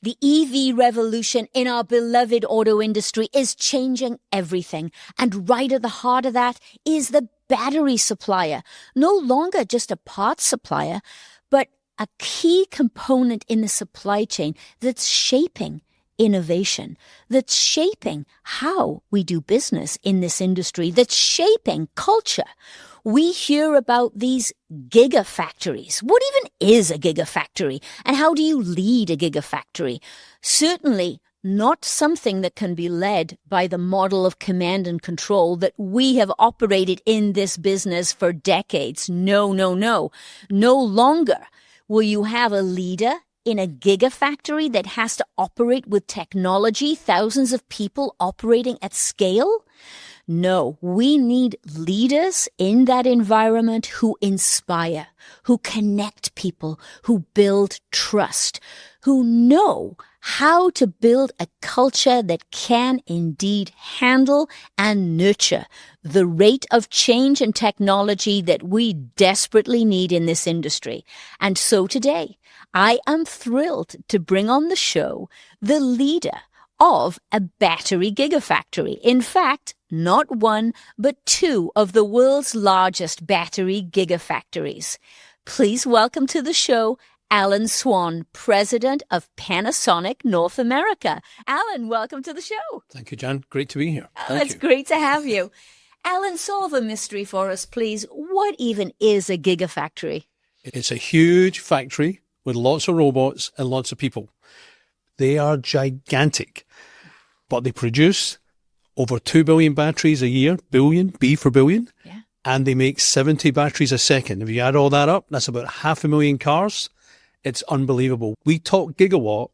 The EV revolution in our beloved auto industry is changing everything. And right at the heart of that is the battery supplier. No longer just a parts supplier, but a key component in the supply chain that's shaping innovation, that's shaping how we do business in this industry, that's shaping culture. We hear about these gigafactories. What even is a gigafactory? And how do you lead a gigafactory? Certainly not something that can be led by the model of command and control that we have operated in this business for decades. No, no, no. No longer will you have a leader in a gigafactory that has to operate with technology, thousands of people operating at scale. No, we need leaders in that environment who inspire, who connect people, who build trust, who know how to build a culture that can indeed handle and nurture the rate of change and technology that we desperately need in this industry. And so today, I am thrilled to bring on the show the leader of a battery gigafactory. In fact, not one, but two of the world's largest battery gigafactories. Please welcome to the show Allan Swan, president of Panasonic North America. Allan, welcome to the show. Thank you, Jan. Great to be here. It's great to have you. Allan, solve a mystery for us, please. What even is a gigafactory? It's a huge factory with lots of robots and lots of people. They are gigantic, but they produce over 2 billion batteries a year, billion, B for billion, and they make 70 batteries a second. If you add all that up, that's about 500,000 cars. It's unbelievable. We talk gigawatt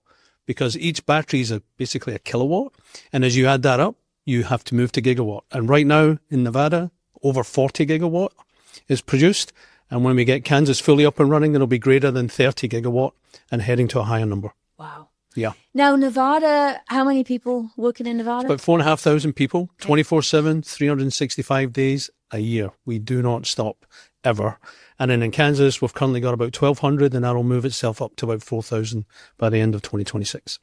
because each battery is basically a kilowatt. And as you add that up, you have to move to gigawatt. And right now in Nevada, over 40 gigawatt is produced. And when we get Kansas fully up and running, it'll be greater than 30 gigawatt and heading to a higher number. Wow. Yeah. Now, Nevada, how many people working in Nevada? About 4,500 people, 24/7, 365 days a year. We do not stop ever. And then in Kansas, we've currently got about 1,200, and that'll move itself up to about 4,000 by the end of 2026.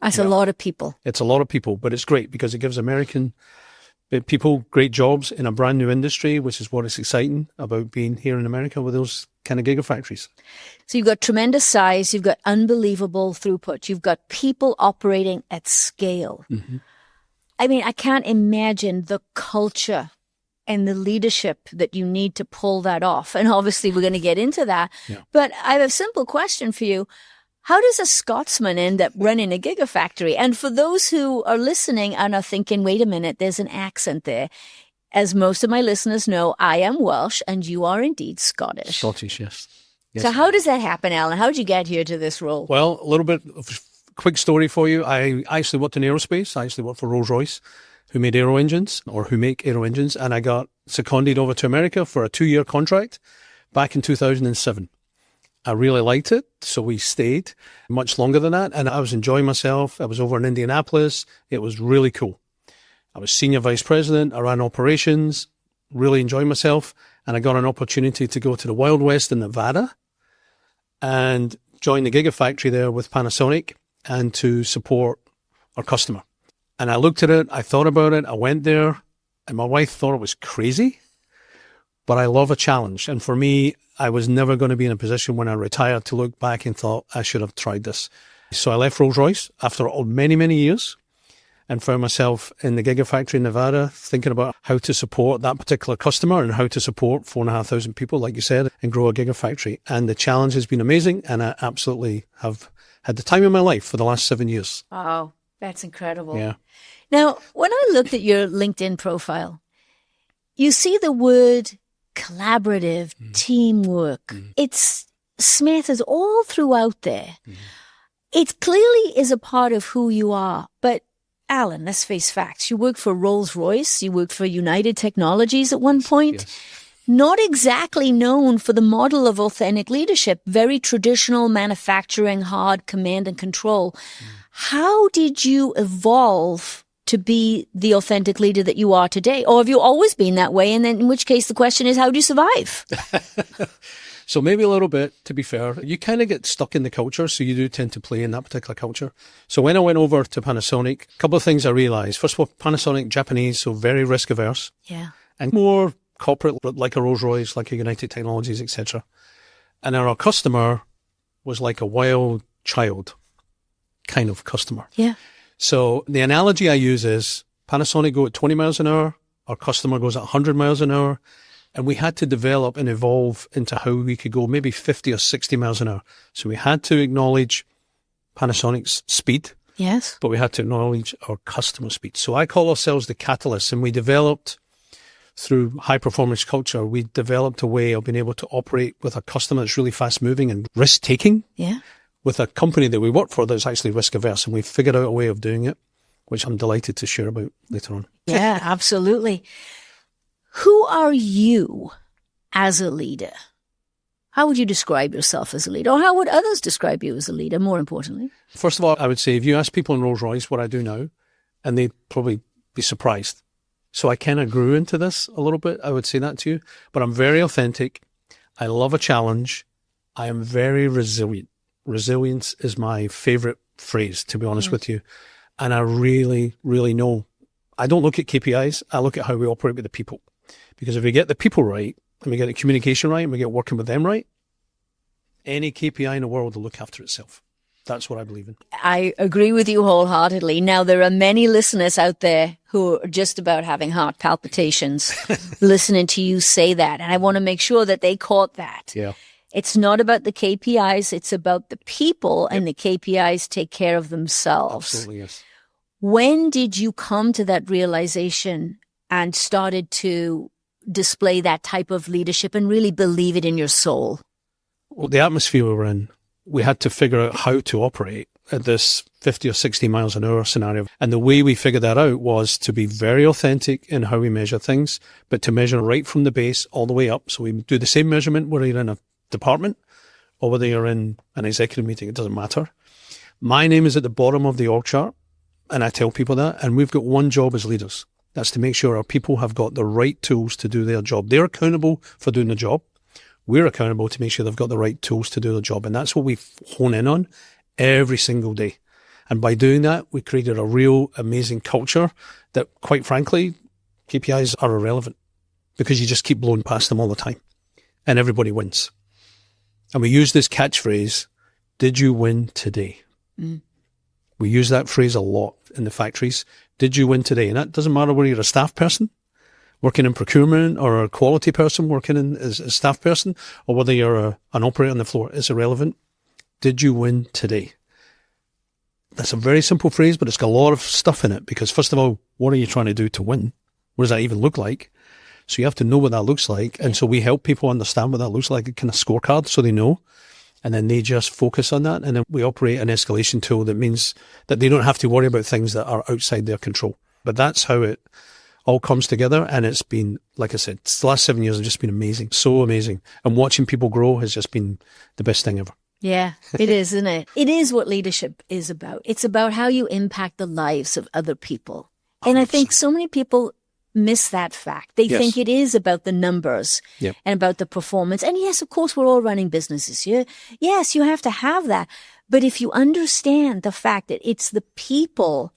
That's a lot of people. It's a lot of people, but it's great because it gives American people great jobs in a brand new industry, which is what is exciting about being here in America with those kind of gigafactories. So you've got tremendous size, you've got unbelievable throughput, you've got people operating at scale. Mm-hmm. I mean, I can't imagine the culture and the leadership that you need to pull that off. And obviously we're going to get into that. Yeah. But I have a simple question for you. How does a Scotsman end up running a gigafactory? And for those who are listening and are thinking, wait a minute, there's an accent there. As most of my listeners know, I am Welsh and you are indeed Scottish. Scottish, yes. So how does that happen, Allan? How did you get here to this role? Well, a little bit of quick story for you. I actually worked in aerospace. I actually worked for Rolls-Royce, who made aero engines or who make aero engines. And I got seconded over to America for a 2-year contract back in 2007. I really liked it, so we stayed much longer than that, and I was enjoying myself. I was over in Indianapolis. It was really cool. I was senior vice president. I ran operations, really enjoyed myself, and I got an opportunity to go to the Wild West in Nevada and join the Gigafactory there with Panasonic and to support our customer. And I looked at it, I thought about it, I went there, and my wife thought it was crazy, but I love a challenge. And for me, I was never going to be in a position when I retired to look back and thought I should have tried this. So I left Rolls-Royce after many, many years and found myself in the Gigafactory in Nevada thinking about how to support that particular customer and how to support 4,500 people, like you said, and grow a Gigafactory. And the challenge has been amazing, and I absolutely have had the time of my life for the last 7 years. Wow, that's incredible. Yeah. Now, when I looked at your LinkedIn profile, you see the word collaborative, teamwork. It's Smith is all throughout there. It clearly is a part of who you are. But Allan, let's face facts. You worked for Rolls-Royce. You worked for United Technologies at one point. Yes. Not exactly known for the model of authentic leadership, very traditional manufacturing, hard command and control. How did you evolve to be the authentic leader that you are today? Or have you always been that way? And then in which case the question is, how do you survive? So maybe a little bit, to be fair. You kind of get stuck in the culture, so you do tend to play in that particular culture. So when I went over to Panasonic, a couple of things I realized. First of all, Panasonic, Japanese, so very risk averse. Yeah. And more corporate, like a Rolls-Royce, like a United Technologies, etc. And our customer was like a wild child kind of customer. Yeah. So the analogy I use is Panasonic go at 20 miles an hour, our customer goes at 100 miles an hour, and we had to develop and evolve into how we could go maybe 50 or 60 miles an hour. So we had to acknowledge Panasonic's speed, Yes. but we had to acknowledge our customer speed. So I call ourselves the catalyst, and we developed through high performance culture, we developed a way of being able to operate with a customer that's really fast moving and risk taking. Yeah. With a company that we work for that's actually risk averse, and we've figured out a way of doing it, which I'm delighted to share about later on. Yeah, absolutely. Who are you as a leader? How would you describe yourself as a leader? Or how would others describe you as a leader, more importantly? First of all, I would say if you ask people in Rolls-Royce what I do now, and they'd probably be surprised. So I kind of grew into this a little bit. I would say that to you, but I'm very authentic. I love a challenge. I am very resilient. Resilience is my favorite phrase, to be honest with you. And I really, really know. I don't look at KPIs. I look at how we operate with the people. Because if we get the people right, and we get the communication right, and we get working with them right, any KPI in the world will look after itself. That's what I believe in. I agree with you wholeheartedly. Now, there are many listeners out there who are just about having heart palpitations listening to you say that. And I want to make sure that they caught that. Yeah. It's not about the KPIs. It's about the people, and the KPIs take care of themselves. Absolutely, yes. When did you come to that realization and started to display that type of leadership and really believe it in your soul? Well, the atmosphere we were in, we had to figure out how to operate at this 50 or 60 miles an hour scenario. And the way we figured that out was to be very authentic in how we measure things, but to measure right from the base all the way up. So we do the same measurement whether you're in a department or whether you're in an executive meeting. It doesn't matter. My name is at the bottom of the org chart, and I tell people that. And we've got one job as leaders. That's to make sure our people have got the right tools to do their job. They're accountable for doing the job. We're accountable to make sure they've got the right tools to do the job. And that's what we hone in on every single day. And by doing that, we created a real amazing culture that, quite frankly, KPIs are irrelevant because you just keep blowing past them all the time and everybody wins. And we use this catchphrase, did you win today? Mm. We use that phrase a lot in the factories. Did you win today? And that doesn't matter whether you're a staff person working in procurement or a quality person working in as a staff person, or whether you're an operator on the floor. It's irrelevant. Did you win today? That's a very simple phrase, but it's got a lot of stuff in it because, first of all, what are you trying to do to win? What does that even look like? So you have to know what that looks like. And so we help people understand what that looks like, a kind of scorecard, so they know. And then they just focus on that. And then we operate an escalation tool that means that they don't have to worry about things that are outside their control. But that's how it all comes together. And it's been, like I said, the last 7 years have just been amazing. So amazing. And watching people grow has just been the best thing ever. Yeah, it is, isn't it? It is what leadership is about. It's about how you impact the lives of other people. And 100%. I think so many people miss that fact. They think it is about the numbers and about the performance. And yes, of course, we're all running businesses here. Yes, you have to have that. But if you understand the fact that it's the people,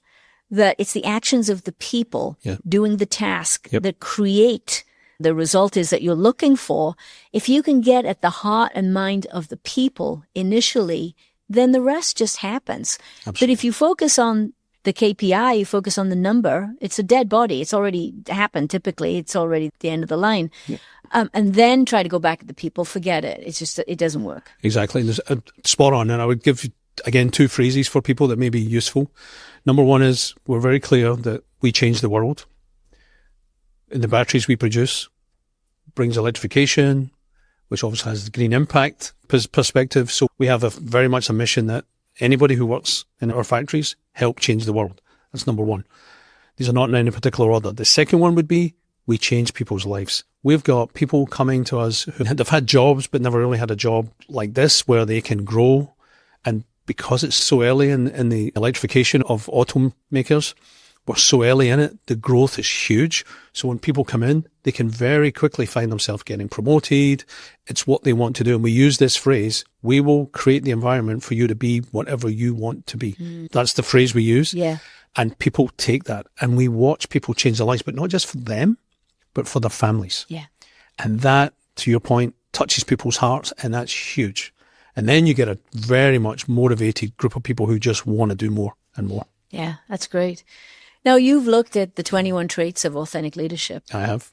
that it's the actions of the people doing the task that create the result is that you're looking for, if you can get at the heart and mind of the people initially, then the rest just happens. Absolutely. But if you focus on the KPI, you focus on the number, it's a dead body. It's already happened. Typically, it's already at the end of the line. Yeah. And then try to go back at the people, forget it. It's just, it doesn't work. Exactly. There's spot on. And I would give you, again, two phrases for people that may be useful. Number one is we're very clear that we change the world. In the batteries we produce, brings electrification, which obviously has the green impact perspective. So we have very much a mission that anybody who works in our factories help change the world. That's number one. These are not in any particular order. The second one would be we change people's lives. We've got people coming to us who have had jobs but never really had a job like this where they can grow. And because it's so early in the electrification of automakers, we're so early in it, the growth is huge. So when people come in, they can very quickly find themselves getting promoted. It's what they want to do. And we use this phrase, we will create the environment for you to be whatever you want to be. That's the phrase we use. Yeah. And people take that, and we watch people change their lives, but not just for them, but for their families. Yeah. And that, to your point, touches people's hearts, and that's huge. And then you get a very much motivated group of people who just want to do more and more. Yeah, that's great. Now, you've looked at the 21 traits of authentic leadership. I have.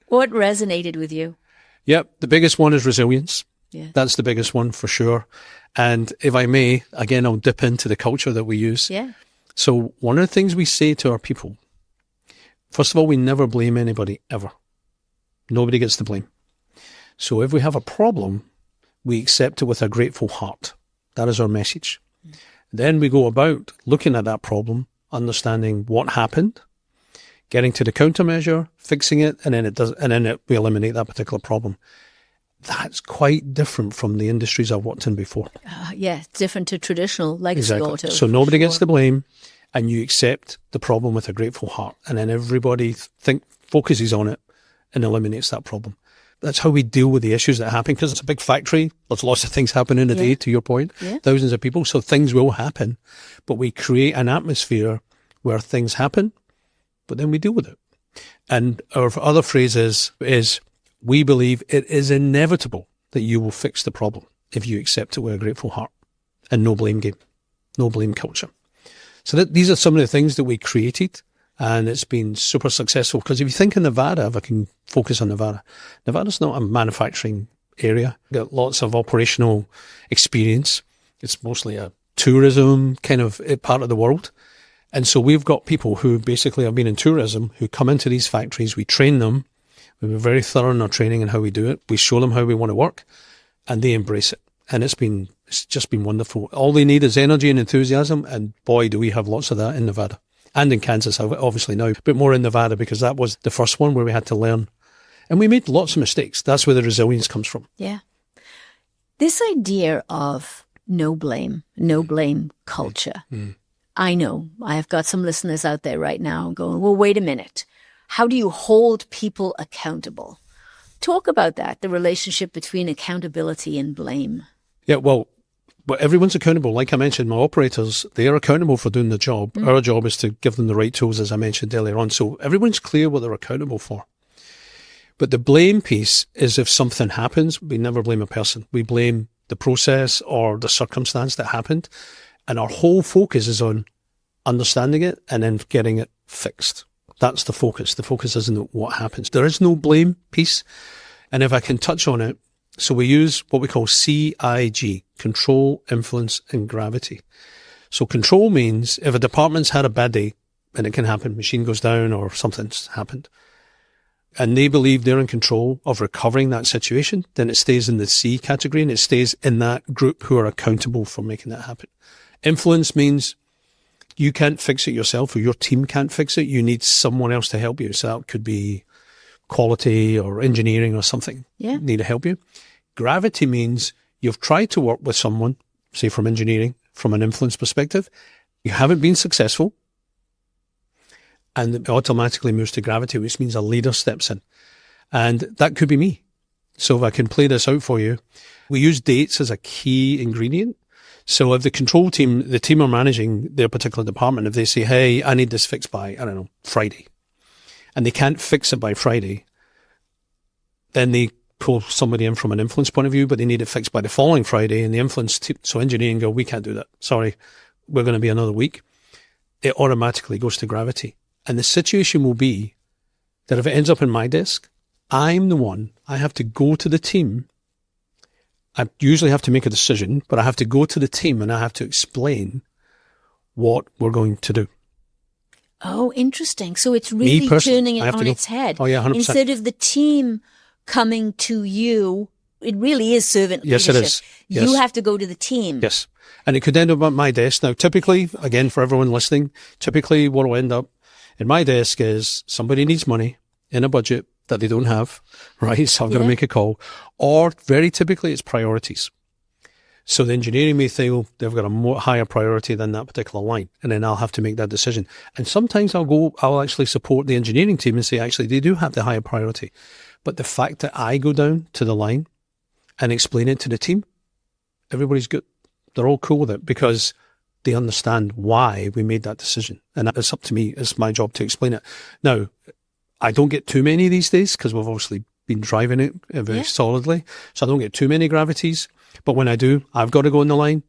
What resonated with you? Yep. The biggest one is resilience. Yeah. That's the biggest one for sure. And if I may, again, I'll dip into the culture that we use. Yeah. So one of the things we say to our people, first of all, we never blame anybody ever. Nobody gets the blame. So if we have a problem, we accept it with a grateful heart. That is our message. Then we go about looking at that problem, understanding what happened, getting to the countermeasure, fixing it, and then we eliminate that particular problem. That's quite different from the industries I've worked in before. Yeah, it's different to traditional legacy Exactly. auto. So nobody gets the blame, and you accept the problem with a grateful heart, and then everybody focuses on it and eliminates that problem. That's how we deal with the issues that happen, because it's a big factory. There's lots of things happening in a day, to your point. Yeah. Thousands of people, so things will happen. But we create an atmosphere where things happen, but then we deal with it. And our other phrase is we believe it is inevitable that you will fix the problem if you accept it with a grateful heart, and no blame game, no blame culture. So these are some of the things that we created, and it's been super successful. Because if you think of Nevada, if I can focus on Nevada, Nevada's not a manufacturing area. Got lots of operational experience. It's mostly a tourism kind of part of the world. And so we've got people who basically have been in tourism, who come into these factories. We train them. We're very thorough in our training and how we do it. We show them how we want to work, and they embrace it. And it's just been wonderful. All they need is energy and enthusiasm. And boy, do we have lots of that in Nevada and in Kansas, obviously now, but more in Nevada, because that was the first one where we had to learn. And we made lots of mistakes. That's where the resilience comes from. Yeah. This idea of no blame culture. I know I've got some listeners out there right now going, well, wait a minute. How do you hold people accountable? Talk about that, the relationship between accountability and blame. Yeah, well, everyone's accountable. Like I mentioned, my operators, they are accountable for doing the job. Our job is to give them the right tools, as I mentioned earlier on. So everyone's clear what they're accountable for. But the blame piece is if something happens, we never blame a person. We blame the process or the circumstance that happened. And our whole focus is on understanding it and then getting it fixed. That's the focus. The focus isn't what happens. There is no blame piece. And if I can touch on it, so we use what we call CIG, control, influence, and gravity. So control means if a department's had a bad day, and it can happen, machine goes down or something's happened, and they believe they're in control of recovering that situation, then it stays in the C category and it stays in that group who are accountable for making that happen. Influence means you can't fix it yourself, or your team can't fix it. You need someone else to help you. So that could be quality or engineering or something. Yeah. Need to help you. Gravity means you've tried to work with someone, say from engineering, from an influence perspective. You haven't been successful. And it automatically moves to gravity, which means a leader steps in. And that could be me. So if I can play this out for you, we use dates as a key ingredient. So if the control team, the team are managing their particular department, if they say, hey, I need this fixed by, I don't know, Friday, and they can't fix it by Friday, then they pull somebody in from an influence point of view, but they need it fixed by the following Friday, and the influence team, so engineering go, we can't do that. Sorry, we're going to be another week. It automatically goes to gravity. And the situation will be that if it ends up in my desk, I'm the one, I have to go to the team. I usually have to make a decision, but I have to go to the team and I have to explain what we're going to do. Oh, interesting. So it's really turning it on its head. Oh, yeah, 100%. Instead of the team coming to you, it really is servant leadership. Yes, it is. Yes. You have to go to the team. Yes. And it could end up at my desk. Now, typically, again, for everyone listening, typically what will end up in my desk is somebody needs money in a budget that they don't have, right? So I've got to make a call. Or very typically it's priorities. So the engineering may feel they've got a more higher priority than that particular line. And then I'll have to make that decision. And sometimes I'll actually support the engineering team and say, actually, they do have the higher priority. But the fact that I go down to the line and explain it to the team, everybody's good. They're all cool with it because they understand why we made that decision. And it's up to me. It's my job to explain it. Now, I don't get too many these days because we've obviously been driving it very solidly. So I don't get too many gravities. But when I do, I've got to go on the line.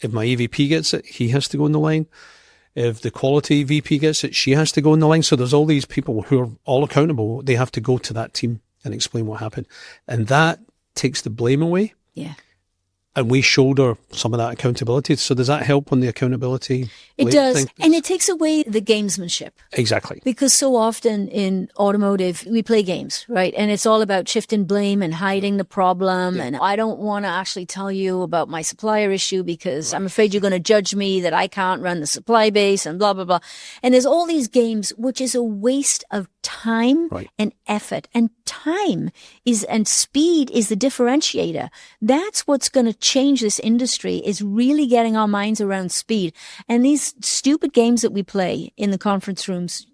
If my EVP gets it, he has to go on the line. If the quality VP gets it, she has to go on the line. So there's all these people who are all accountable. They have to go to that team and explain what happened. And that takes the blame away. Yeah. And we shoulder some of that accountability. So does that help on the accountability? It does. thing? And it takes away the gamesmanship. Exactly. Because so often in automotive, we play games, right? And it's all about shifting blame and hiding the problem. And I don't want to actually tell you about my supplier issue because I'm afraid you're going to judge me that I can't run the supply base and blah, blah, blah. And there's all these games, which is a waste of time and effort. And time and speed is the differentiator. That's what's going to change this industry, is really getting our minds around speed. And these stupid games that we play in the conference rooms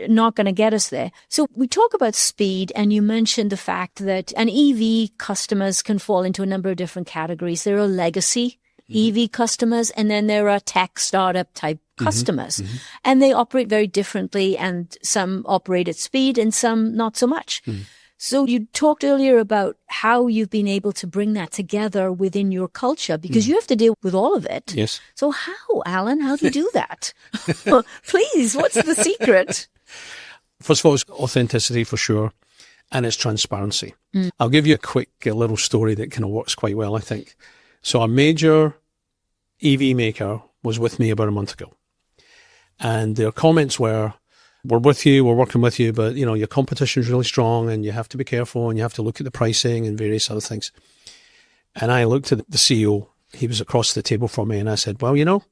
not going to get us there. So we talk about speed, and you mentioned the fact that an EV customers can fall into a number of different categories. There are legacy EV customers, and then there are tech startup type customers. And they operate very differently, and some operate at speed and some not so much. So you talked earlier about how you've been able to bring that together within your culture, because you have to deal with all of it. Yes. So how, Allan, how do you do that? Please, what's the secret? First of all, it's authenticity for sure. And it's transparency. I'll give you a quick little story that kind of works quite well, I think. So a major EV maker was with me about a month ago. And their comments were, we're with you, we're working with you, but, you know, your competition is really strong and you have to be careful and you have to look at the pricing and various other things. And I looked at the CEO, he was across the table from me, and I said, well, you know,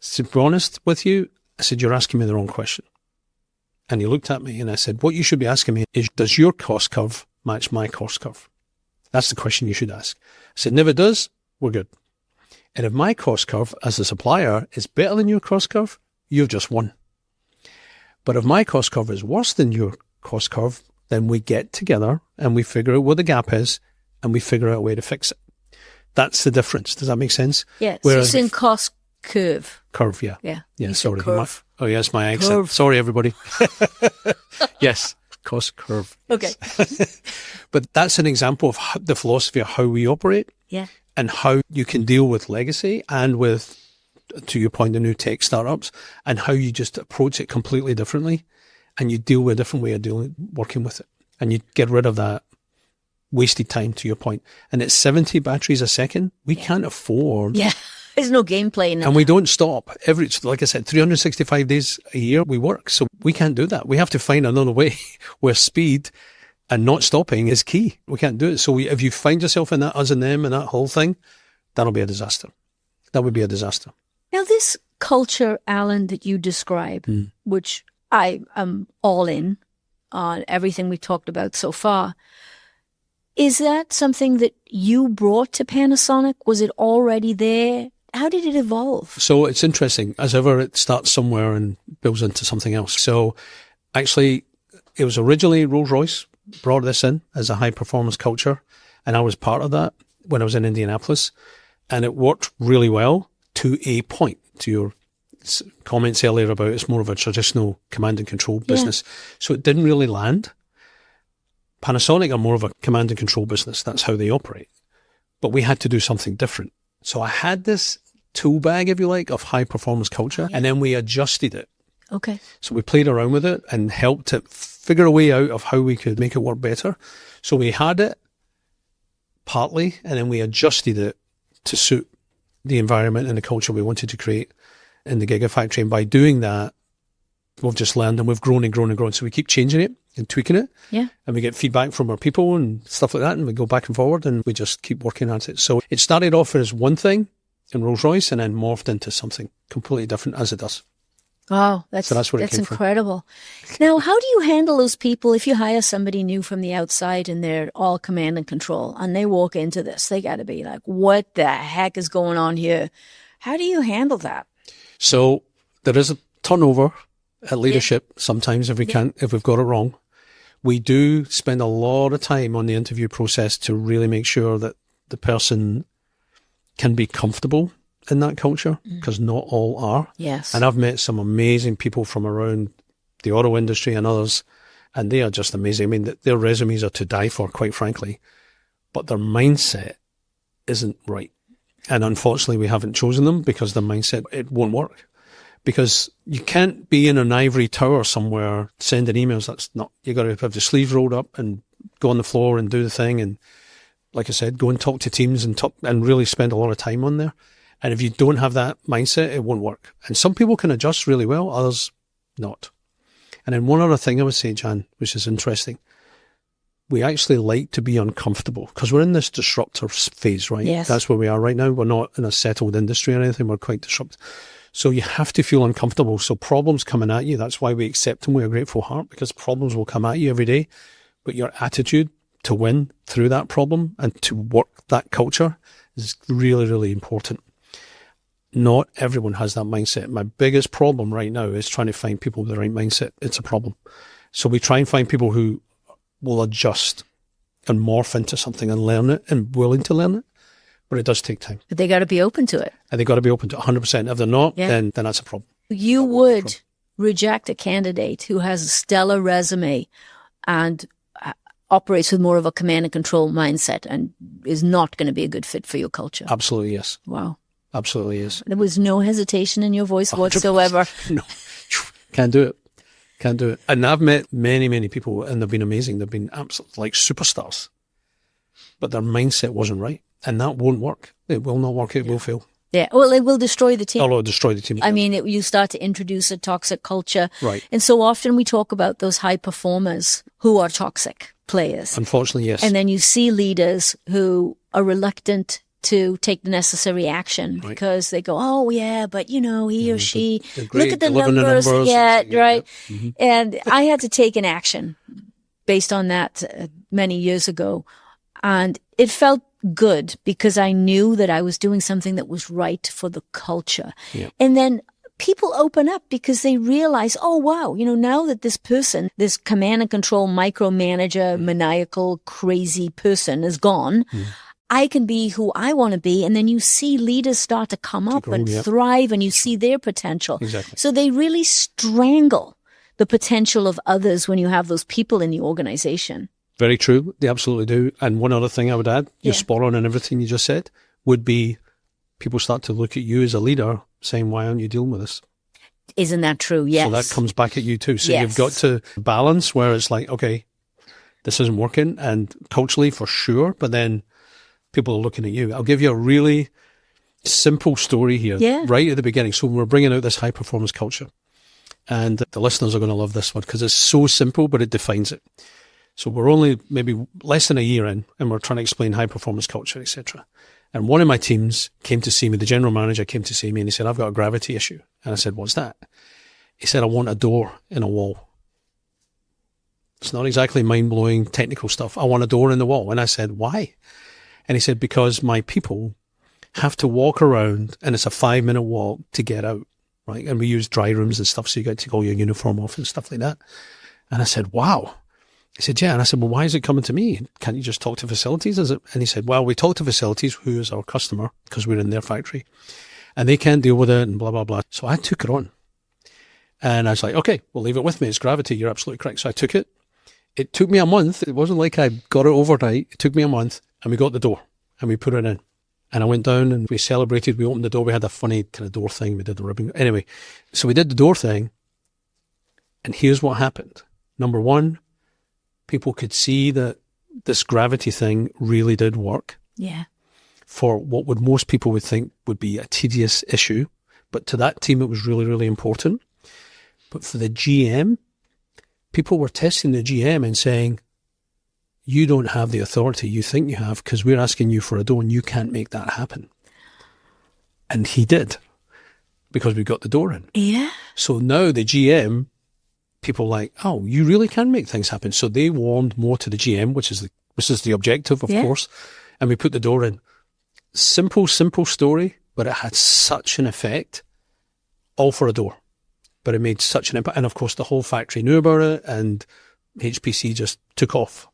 to be honest with you, I said, you're asking me the wrong question. And he looked at me and I said, what you should be asking me is, does your cost curve match my cost curve? That's the question you should ask. I said, and if it does, we're good. And if my cost curve as a supplier is better than your cost curve, you've just won. But if my cost curve is worse than your cost curve, then we get together and we figure out what the gap is and we figure out a way to fix it. That's the difference. Does that make sense? Yes. Whereas it's in cost curve. Curve, yeah. Yeah. Yeah, sorry. Curve. Oh, yes, my accent. Curve. Sorry, everybody. Yes, cost curve. Okay. But that's an example of the philosophy of how we operate. Yeah. And how you can deal with legacy and with, to your point, the new tech startups, and how you just approach it completely differently, and you deal with a different way of working with it, and you get rid of that wasted time, to your point. And it's 70 batteries a second. We can't afford. Yeah. There's no gameplay in it. And we don't stop. Like I said, 365 days a year we work. So we can't do that. We have to find another way where speed and not stopping is key. We can't do it. So if you find yourself in that us and them and that whole thing, that'll be a disaster. That would be a disaster. Now, this culture, Allan, that you describe, which I am all in on everything we've talked about so far, is that something that you brought to Panasonic? Was it already there? How did it evolve? So it's interesting. As ever, it starts somewhere and builds into something else. So actually, it was originally Rolls-Royce brought this in as a high performance culture. And I was part of that when I was in Indianapolis, and it worked really well to a point. To your comments earlier about it's more of a traditional command and control business. So it didn't really land. Panasonic are more of a command and control business. That's how they operate. But we had to do something different. So I had this tool bag, if you like, of high performance culture, and then we adjusted it. Okay. So we played around with it and helped it figure a way out of how we could make it work better. So we had it partly, and then we adjusted it to suit the environment and the culture we wanted to create in the Gigafactory. And by doing that, we've just learned and we've grown and grown and grown. So we keep changing it and tweaking it. Yeah. And we get feedback from our people and stuff like that. And we go back and forward and we just keep working at it. So it started off as one thing in Rolls-Royce and then morphed into something completely different as it does. Oh, that's where it came from. incredible. Now, how do you handle those people if you hire somebody new from the outside and they're all command and control and they walk into this? They got to be like, what the heck is going on here? How do you handle that? So there is a turnover at leadership sometimes if we've got it wrong. We do spend a lot of time on the interview process to really make sure that the person can be comfortable in that culture, because not all are. Yes. And I've met some amazing people from around the auto industry and others, and they are just amazing. I mean, their resumes are to die for, quite frankly, but their mindset isn't right. And unfortunately, we haven't chosen them because their mindset, it won't work. Because you can't be in an ivory tower somewhere sending emails. That's not, you got to have the sleeves rolled up and go on the floor and do the thing. And like I said, go and talk to teams and really spend a lot of time on there. And if you don't have that mindset, it won't work. And some people can adjust really well, others not. And then one other thing I would say, Jan, which is interesting, we actually like to be uncomfortable because we're in this disruptor phase, right? Yes. That's where we are right now. We're not in a settled industry or anything. We're quite disrupted. So you have to feel uncomfortable. So problems coming at you, that's why we accept them with a grateful heart, because problems will come at you every day. But your attitude to win through that problem and to work that culture is really, really important. Not everyone has that mindset. My biggest problem right now is trying to find people with the right mindset. It's a problem. So we try and find people who will adjust and morph into something and learn it and willing to learn it. But it does take time. But they got to be open to it. And they got to be open to it 100%. If they're not, then that's a problem. You would reject a candidate who has a stellar resume and operates with more of a command and control mindset and is not going to be a good fit for your culture. Absolutely, yes. Wow. Absolutely is. There was no hesitation in your voice whatsoever. No, can't do it. Can't do it. And I've met many, many people and they've been amazing. They've been absolute like superstars, but their mindset wasn't right. And that won't work. It will not work. It will fail. Yeah. Well, it will destroy the team. It'll destroy the team. I mean, you start to introduce a toxic culture. Right. And so often we talk about those high performers who are toxic players. Unfortunately, yes. And then you see leaders who are reluctant to take the necessary action because they go, oh yeah, but you know, he or she, look at the numbers. Yeah, right. Yeah. Mm-hmm. And I had to take an action based on that many years ago. And it felt good because I knew that I was doing something that was right for the culture. Yeah. And then people open up because they realize, oh wow, you know, now that this person, this command and control micromanager, maniacal, crazy person is gone, I can be who I want to be. And then you see leaders start to come up and thrive and you see their potential. Exactly. So they really strangle the potential of others when you have those people in the organization. Very true. They absolutely do. And one other thing I would add, you're spot on in everything you just said, would be people start to look at you as a leader saying, why aren't you dealing with this? Isn't that true? Yes. So that comes back at you too. So you've got to balance where it's like, okay, this isn't working, and culturally for sure, but then people are looking at you. I'll give you a really simple story here right at the beginning. So we're bringing out this high performance culture, and the listeners are going to love this one because it's so simple, but it defines it. So we're only maybe less than a year in, and we're trying to explain high performance culture, etc. And one of my teams came to see me, the general manager came to see me, and he said, I've got a gravity issue. And I said, what's that? He said, I want a door in a wall. It's not exactly mind-blowing technical stuff. I want a door in the wall. And I said, why? And he said, because my people have to walk around, and it's a 5-minute walk to get out, right? And we use dry rooms and stuff, so you get to take all your uniform off and stuff like that. And I said, wow. He said, yeah. And I said, well, why is it coming to me? Can't you just talk to facilities? And he said, well, we talk to facilities, who is our customer, because we're in their factory, and they can't deal with it and blah, blah, blah. So I took it on. And I was like, okay, we'll leave it with me. It's gravity. You're absolutely correct. So I took it. It took me a month. It wasn't like I got it overnight. It took me a month, and we got the door and we put it in. And I went down and we celebrated. We opened the door. We had a funny kind of door thing. We did the ribbon. Anyway, so we did the door thing. And here's what happened. Number one, people could see that this gravity thing really did work. Yeah. For what would most people would think would be a tedious issue. But to that team, it was really, really important. But for the GM, people were testing the GM and saying, you don't have the authority you think you have because we're asking you for a door and you can't make that happen. And he did, because we got the door in. Yeah. So now the GM, people like, oh, you really can make things happen. So they warmed more to the GM, which is the objective, of course. And we put the door in. Simple story, but it had such an effect, all for a door. But it made such an impact. And of course, the whole factory knew about it, and HPC just took off.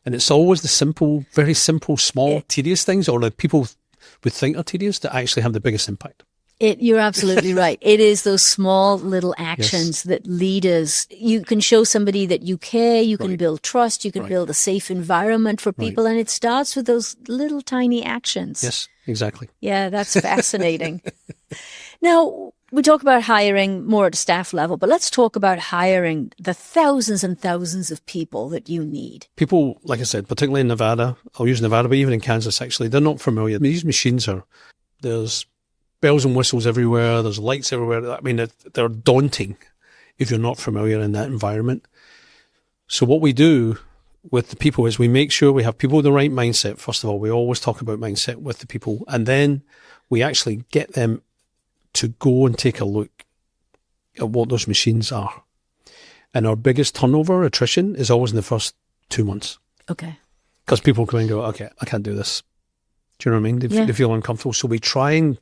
And it's always the simple, very simple, small, tedious things, or that people would think are tedious, that actually have the biggest impact. You're absolutely right. It is those small little actions that lead us. You can show somebody that you care, you can build trust, you can build a safe environment for people, and it starts with those little tiny actions. Yes, exactly. Yeah, that's fascinating. Now, we talk about hiring more at a staff level, but let's talk about hiring the thousands and thousands of people that you need. People, like I said, particularly in Nevada, I'll use Nevada, but even in Kansas, actually, they're not familiar. These machines there's bells and whistles everywhere. There's lights everywhere. I mean, they're daunting if you're not familiar in that environment. So what we do with the people is we make sure we have people with the right mindset. First of all, we always talk about mindset with the people, and then we actually get them to go and take a look at what those machines are. And our biggest turnover, attrition, is always in the first 2 months. Okay. Because people come and go, okay, I can't do this. Do you know what I mean? They feel uncomfortable. So we try and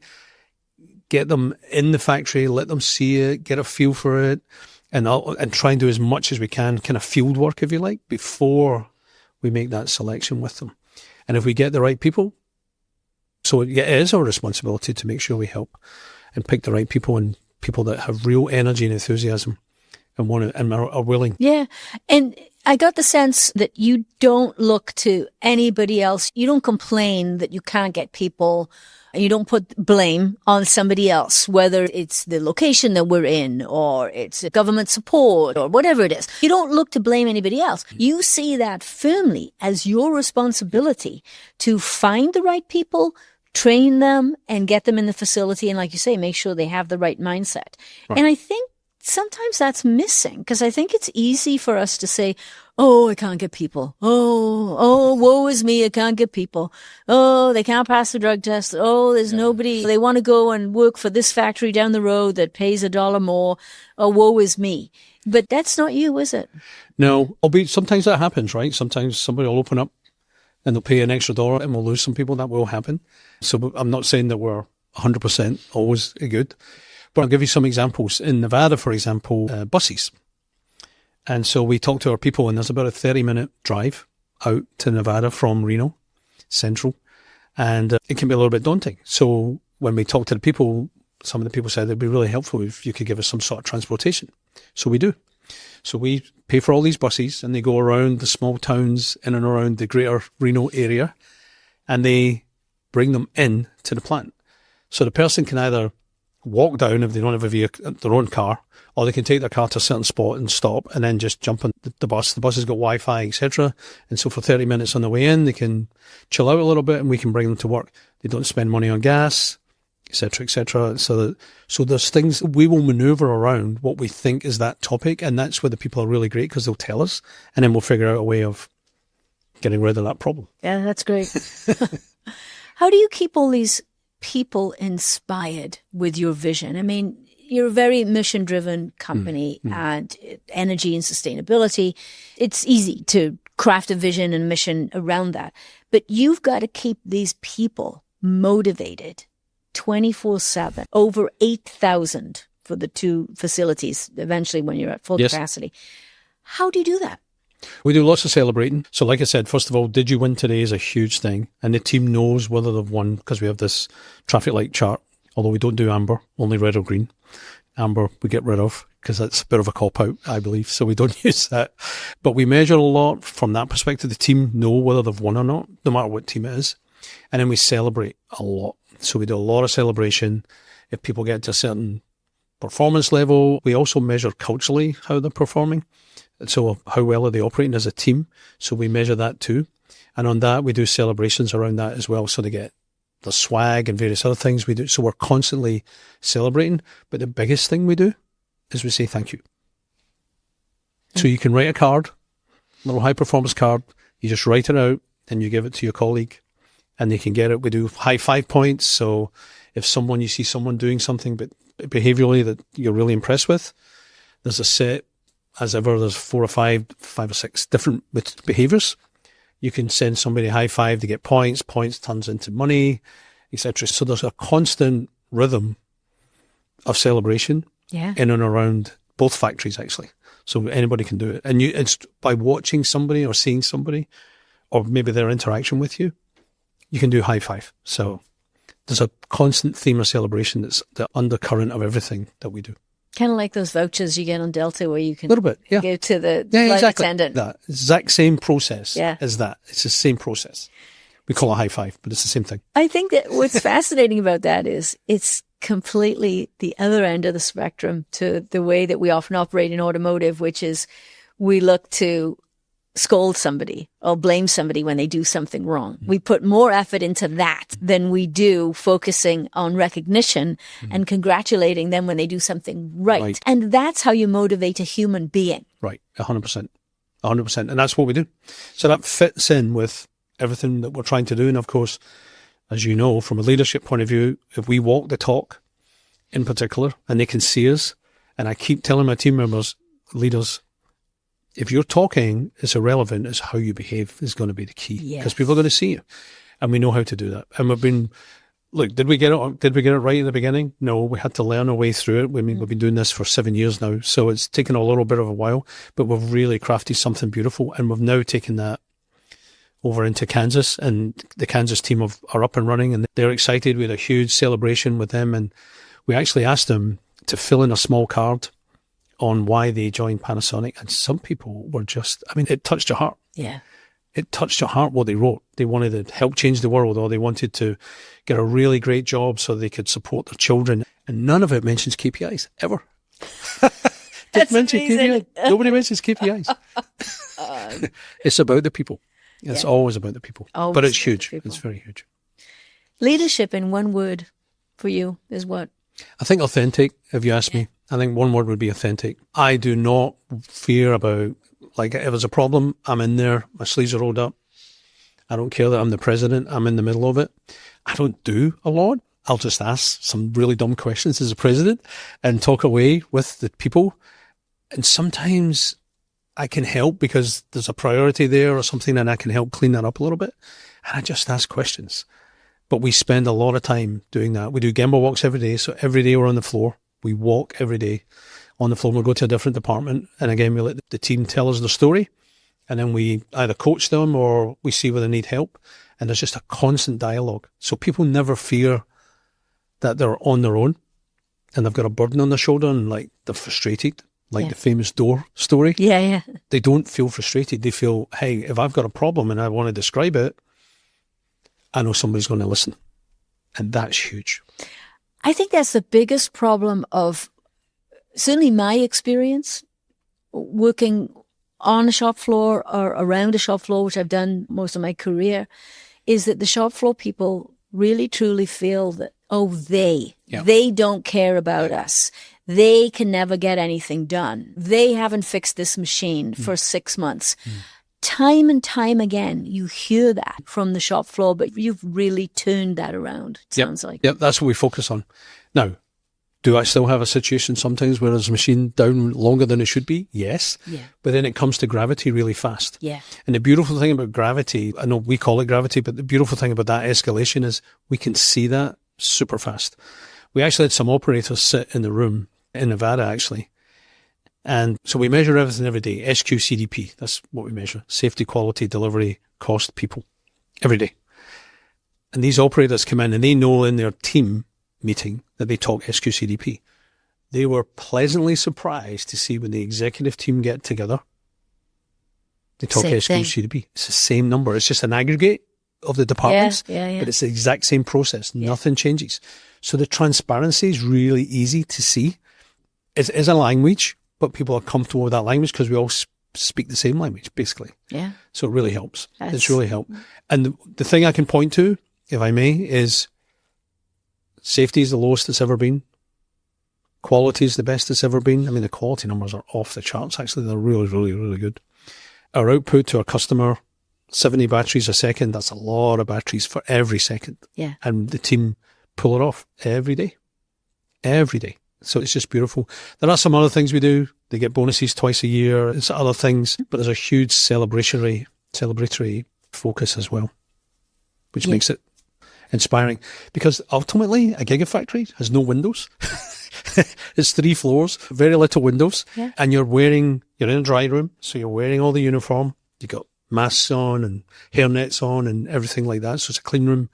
get them in the factory, let them see it, get a feel for it, and try and do as much as we can, kind of field work, if you like, before we make that selection with them. And if we get the right people, so it is our responsibility to make sure we help and pick the right people, and people that have real energy and enthusiasm and are willing. Yeah. And I got the sense that you don't look to anybody else. You don't complain that you can't get people. You don't put blame on somebody else, whether it's the location that we're in or it's government support or whatever it is. You don't look to blame anybody else. You see that firmly as your responsibility to find the right people, train them, and get them in the facility. And like you say, make sure they have the right mindset. Right. And I think sometimes that's missing, because I think it's easy for us to say, oh, I can't get people. Oh, woe is me. I can't get people. Oh, they can't pass the drug test. Oh, there's nobody. They want to go and work for this factory down the road that pays $1 more. Oh, woe is me. But that's not you, is it? No, albeit sometimes that happens, right? Sometimes somebody will open up and they'll pay an extra $1 and we'll lose some people. That will happen. So I'm not saying that we're 100% always good. But I'll give you some examples. In Nevada, for example, buses. And so we talk to our people, and there's about a 30-minute drive out to Nevada from Reno Central. And it can be a little bit daunting. So when we talk to the people, some of the people said it'd be really helpful if you could give us some sort of transportation. So we do. So we pay for all these buses, and they go around the small towns in and around the greater Reno area, and they bring them in to the plant. So the person can either walk down if they don't have a vehicle, their own car, or they can take their car to a certain spot and stop and then just jump on the bus. The bus has got Wi-Fi, etc. And so for 30 minutes on the way in, they can chill out a little bit and we can bring them to work. They don't spend money on gas, etc., etc. So there's things we will maneuver around what we think is that topic, and that's where the people are really great, because they'll tell us, and then we'll figure out a way of getting rid of that problem. Yeah, that's great. How do you keep all these people inspired with your vision? I mean, you're a very mission-driven company, and energy and sustainability. It's easy to craft a vision and mission around that. But you've got to keep these people motivated 24/7, over 8,000 for the 2 facilities, eventually when you're at full capacity. How do you do that? We do lots of celebrating. So like I said, first of all, did you win today is a huge thing. And the team knows whether they've won, because we have this traffic light chart, although we don't do amber, only red or green. Amber we get rid of, because that's a bit of a cop-out, I believe, so we don't use that. But we measure a lot from that perspective. The team know whether they've won or not, no matter what team it is. And then we celebrate a lot. So we do a lot of celebration. If people get to a certain performance level, we also measure culturally how they're performing. So how well are they operating as a team? So we measure that too. And on that, we do celebrations around that as well. So they get the swag and various other things we do. So we're constantly celebrating. But the biggest thing we do is we say thank you. So you can write a card, a little high performance card. You just write it out and you give it to your colleague and they can get it. We do high 5 points. So if you see someone doing something, but behaviorally that you're really impressed with, there's a set, as ever, there's 4 or 5 or 6 different behaviors. You can send somebody a high five to get points. Points turns into money, etc. So there's a constant rhythm of celebration in and around both factories, actually. So anybody can do it. And it's by watching somebody or seeing somebody or maybe their interaction with you, you can do high five. So there's a constant theme of celebration that's the undercurrent of everything that we do. Kind of like those vouchers you get on Delta where you can a little bit, go to the flight attendant. That exact same process as that. It's the same process. We call it high five, but it's the same thing. I think that what's fascinating about that is it's completely the other end of the spectrum to the way that we often operate in automotive, which is we look to scold somebody or blame somebody when they do something wrong. We put more effort into that than we do focusing on recognition and congratulating them when they do something right. And that's how you motivate a human being. Right. 100%. 100%. And that's what we do. So that fits in with everything that we're trying to do. And of course, as you know, from a leadership point of view, if we walk the talk in particular and they can see us, and I keep telling my team members, leaders, if you're talking, it's irrelevant. It's how you behave is going to be the key because people are going to see you, and we know how to do that. And we've been, look, did we get it? Did we get it right in the beginning? No, we had to learn our way through it. We've been doing this for 7 years now, so it's taken a little bit of a while, but we've really crafted something beautiful, and we've now taken that over into Kansas, and the Kansas team are up and running, and they're excited. We had a huge celebration with them, and we actually asked them to fill in a small card on why they joined Panasonic. And some people were just, I mean, it touched your heart. Yeah. It touched your heart what they wrote. They wanted to help change the world, or they wanted to get a really great job so they could support their children. And none of it mentions KPIs, ever. That's mention amazing. KPIs. Nobody mentions KPIs. It's about the people. It's always about the people. Always but it's huge. It's very huge. Leadership in one word for you is what? I think authentic, if you ask me. I think one word would be authentic. I do not fear about, like, if there's a problem, I'm in there, my sleeves are rolled up. I don't care that I'm the president, I'm in the middle of it. I don't do a lot. I'll just ask some really dumb questions as a president and talk away with the people. And sometimes I can help because there's a priority there or something, and I can help clean that up a little bit. And I just ask questions. But we spend a lot of time doing that. We do Gemba walks every day. So every day we're on the floor. We walk every day on the floor. We'll go to a different department. And again, we let the team tell us their story. And then we either coach them or we see where they need help. And there's just a constant dialogue. So people never fear that they're on their own and they've got a burden on their shoulder and like they're frustrated, like the famous door story. Yeah. They don't feel frustrated. They feel, hey, if I've got a problem and I want to describe it, I know somebody's going to listen. And that's huge. I think that's the biggest problem of certainly my experience working on a shop floor or around a shop floor, which I've done most of my career, is that the shop floor people really truly feel that, they don't care about us. They can never get anything done. They haven't fixed this machine for 6 months. Time and time again, you hear that from the shop floor, but you've really turned that around, it sounds like. Yep, that's what we focus on. Now, do I still have a situation sometimes where there's a machine down longer than it should be? Yes. Yeah. But then it comes to gravity really fast. Yeah. And the beautiful thing about gravity, I know we call it gravity, but the beautiful thing about that escalation is we can see that super fast. We actually had some operators sit in the room in Nevada, actually. And so we measure everything every day. SQCDP, that's what we measure. Safety, quality, delivery, cost, people, every day. And these operators come in and they know in their team meeting that they talk SQCDP. They were pleasantly surprised to see when the executive team get together, they talk SQCDP. It's the same number. It's just an aggregate of the departments, but it's the exact same process. Nothing changes. So the transparency is really easy to see. It is a language, but people are comfortable with that language because we all speak the same language, basically. Yeah. So it really helps. It's really helped. And the thing I can point to, if I may, is safety is the lowest it's ever been. Quality is the best it's ever been. I mean, the quality numbers are off the charts, actually. They're really, really, really good. Our output to our customer, 70 batteries a second. That's a lot of batteries for every second. Yeah. And the team pull it off every day. Every day. So it's just beautiful. There are some other things we do. They get bonuses twice a year. It's other things, but there's a huge celebratory focus as well, which makes it inspiring. Because ultimately, a Gigafactory has no windows. It's 3 floors, very little windows, and you're in a dry room, so you're wearing all the uniform. You got masks on and hairnets on and everything like that. So it's a clean room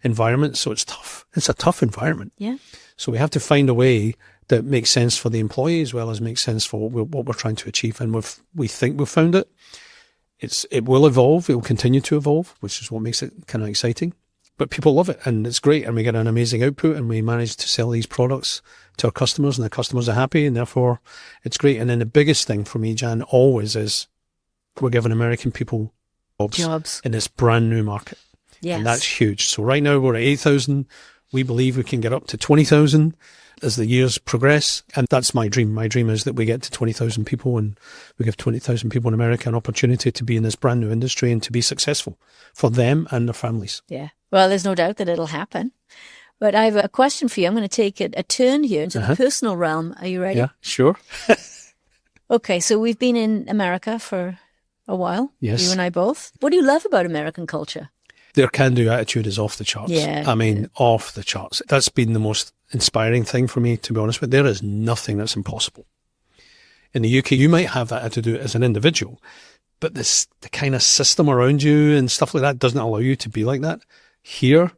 environment. So it's tough. It's a tough environment. Yeah. So we have to find a way that makes sense for the employee as well as makes sense for what we're trying to achieve. And we think we've found it. It will evolve. It will continue to evolve, which is what makes it kind of exciting. But people love it and it's great. And we get an amazing output and we manage to sell these products to our customers and the customers are happy and therefore it's great. And then the biggest thing for me, Jan, always is we're giving American people jobs in this brand new market. Yes. And that's huge. So right now we're at 8,000. We believe we can get up to 20,000 as the years progress. And that's my dream. My dream is that we get to 20,000 people and we give 20,000 people in America an opportunity to be in this brand new industry and to be successful for them and their families. Yeah. Well, there's no doubt that it'll happen. But I have a question for you. I'm going to take a turn here into the personal realm. Are you ready? Yeah, sure. Okay. So we've been in America for a while. Yes. You and I both. What do you love about American culture? Their can-do attitude is off the charts. Yeah. I mean, off the charts. That's been the most inspiring thing for me, to be honest with you. There is nothing that's impossible. In the UK, you might have that attitude as an individual, but the kind of system around you and stuff like that doesn't allow you to be like that. Here,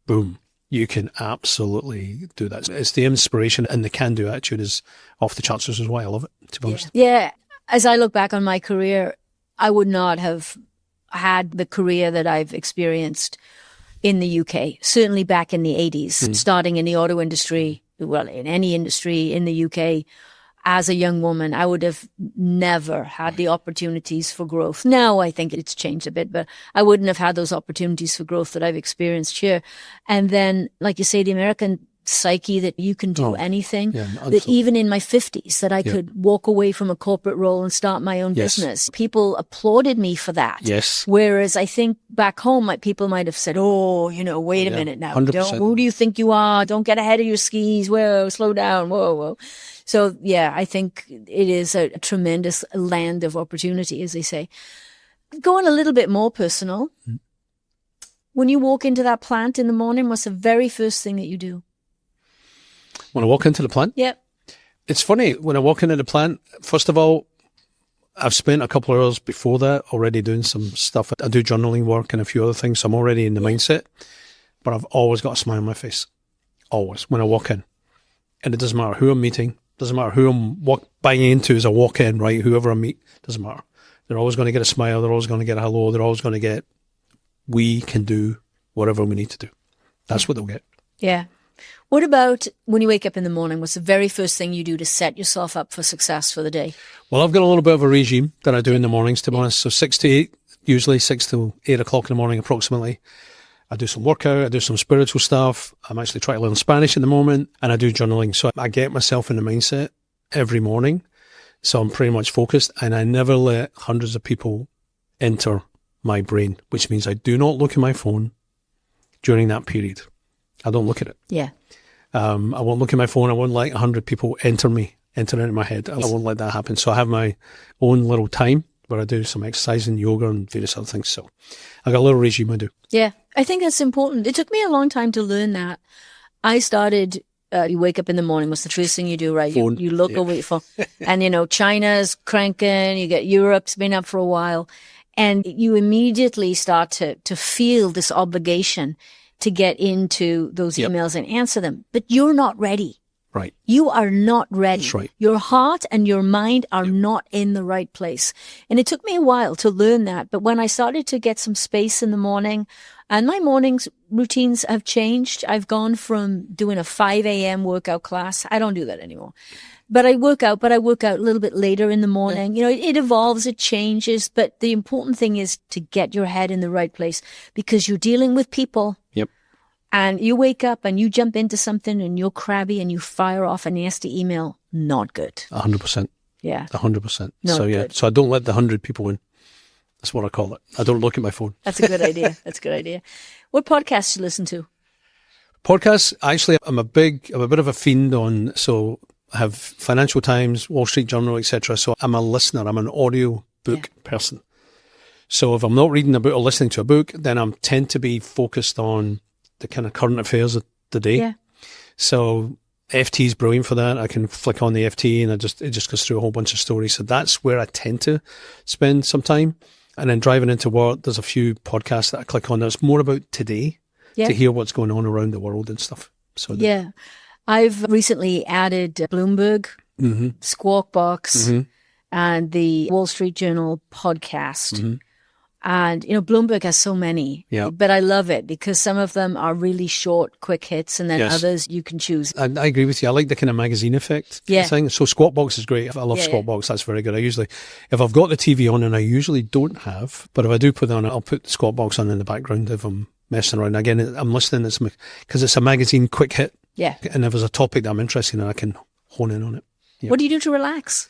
boom, you can absolutely do that. It's the inspiration and the can-do attitude is off the charts. This is why I love it, to be honest. Yeah. As I look back on my career, I would not have had the career that I've experienced in the UK, certainly back in the 80s, starting in the auto industry, well, in any industry in the UK. As a young woman, I would have never had the opportunities for growth. Now I think it's changed a bit, but I wouldn't have had those opportunities for growth that I've experienced here. And then, like you say, the American psyche that you can do anything, that even in my 50s, that I could walk away from a corporate role and start my own business. People applauded me for that. Yes. Whereas I think back home, people might have said, oh, wait a minute now. 100%. Who do you think you are? Don't get ahead of your skis. Whoa, slow down. Whoa. So yeah, I think it is a tremendous land of opportunity, as they say. Going a little bit more personal. When you walk into that plant in the morning, what's the very first thing that you do? When I walk into the plant? Yep. It's funny, when I walk into the plant, first of all, I've spent a couple of hours before that already doing some stuff. I do journaling work and a few other things, so I'm already in the mindset. But I've always got a smile on my face. Always, when I walk in. And it doesn't matter who I'm meeting, doesn't matter who I'm buying into as I walk in, right? Whoever I meet, doesn't matter. They're always going to get a smile, they're always going to get a hello, they're always going to get, we can do whatever we need to do. That's what they'll get. Yeah. What about when you wake up in the morning? What's the very first thing you do to set yourself up for success for the day? Well, I've got a little bit of a regime that I do in the mornings, to be honest. So 6 to 8, usually 6 to 8 o'clock in the morning approximately. I do some workout, I do some spiritual stuff. I'm actually trying to learn Spanish at the moment and I do journaling. So I get myself in the mindset every morning. So I'm pretty much focused and I never let hundreds of people enter my brain, which means I do not look at my phone during that period. I don't look at it. Yeah. I won't look at my phone. I won't let 100 people enter into my head. I won't let that happen. So I have my own little time where I do some exercise and yoga and various other things. So I got a little regime I do. Yeah, I think that's important. It took me a long time to learn that. I started, you wake up in the morning, what's the first thing you do, right? You look over your phone. And, China's cranking, you get Europe's been up for a while. And you immediately start to feel this obligation to get into those emails and answer them. But you're not ready. Right. You are not ready. That's right. Your heart and your mind are not in the right place. And it took me a while to learn that. But when I started to get some space in the morning, and my mornings routines have changed. I've gone from doing a 5 a.m. workout class. I don't do that anymore. But I work out a little bit later in the morning. It evolves, it changes. But the important thing is to get your head in the right place because you're dealing with people. Yep. And you wake up and you jump into something and you're crabby and you fire off a nasty email. Not good. 100%. Yeah. 100%. Not so, yeah. good. So I don't let the 100 people in. That's what I call it. I don't look at my phone. That's a good idea. That's a good idea. What podcasts do you listen to? Podcasts, actually, I'm a bit of a fiend on, so I have Financial Times, Wall Street Journal, etc. So I'm a listener. I'm an audio book person. So if I'm not reading a book or listening to a book, then I tend to be focused on the kind of current affairs of the day. Yeah. So FT is brilliant for that. I can flick on the FT and it just goes through a whole bunch of stories. So that's where I tend to spend some time. And then driving into work, there's a few podcasts that I click on that's more about today to hear what's going on around the world and stuff. So I've recently added Bloomberg, Squawk Box, and the Wall Street Journal podcast. And, Bloomberg has so many, but I love it because some of them are really short, quick hits, and then others you can choose. I agree with you. I like the kind of magazine effect thing. So Squawk Box is great. I love Squawk Box. That's very good. If I've got the TV on, and I usually don't have, but if I do put it on, I'll put the Squawk Box on in the background if I'm messing around. Again, I'm listening because it's a magazine quick hit. Yeah. And if there's a topic that I'm interested in, I can hone in on it. Yeah. What do you do to relax?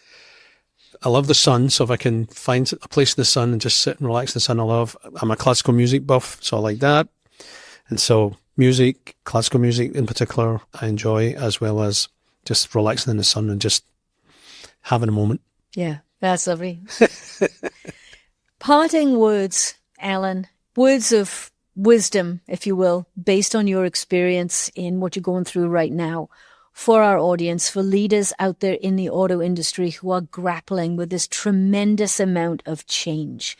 I love the sun, so if I can find a place in the sun and just sit and relax in the sun, I'm a classical music buff, so I like that. And so music, classical music in particular, I enjoy, as well as just relaxing in the sun and just having a moment. Yeah, that's lovely. Parting words, Allan, words of wisdom, if you will, based on your experience in what you're going through right now. For our audience, for leaders out there in the auto industry who are grappling with this tremendous amount of change.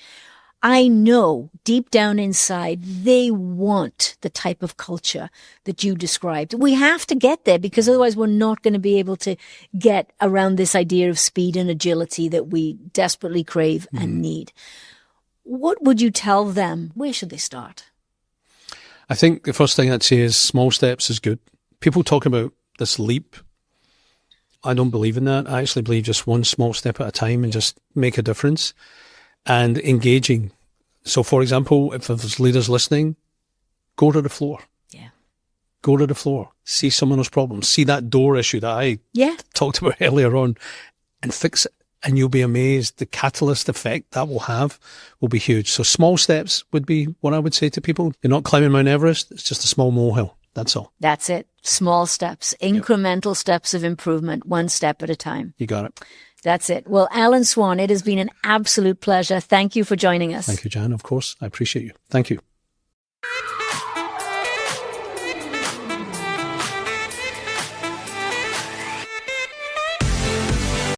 I know deep down inside, they want the type of culture that you described. We have to get there because otherwise we're not going to be able to get around this idea of speed and agility that we desperately crave and need. What would you tell them? Where should they start? I think the first thing I'd say is small steps is good. People talk about this leap. I don't believe in that. I actually believe just one small step at a time and just make a difference and engaging. So, for example, if there's leaders listening, go to the floor. Yeah. Go to the floor. See some of those problems. See that door issue that I talked about earlier on and fix it. And you'll be amazed. The catalyst effect that will have will be huge. So small steps would be what I would say to people. You're not climbing Mount Everest. It's just a small molehill. That's all. That's it. Small steps, incremental steps of improvement, one step at a time. You got it. That's it. Well, Allan Swan, it has been an absolute pleasure. Thank you for joining us. Thank you, Jan. Of course. I appreciate you. Thank you.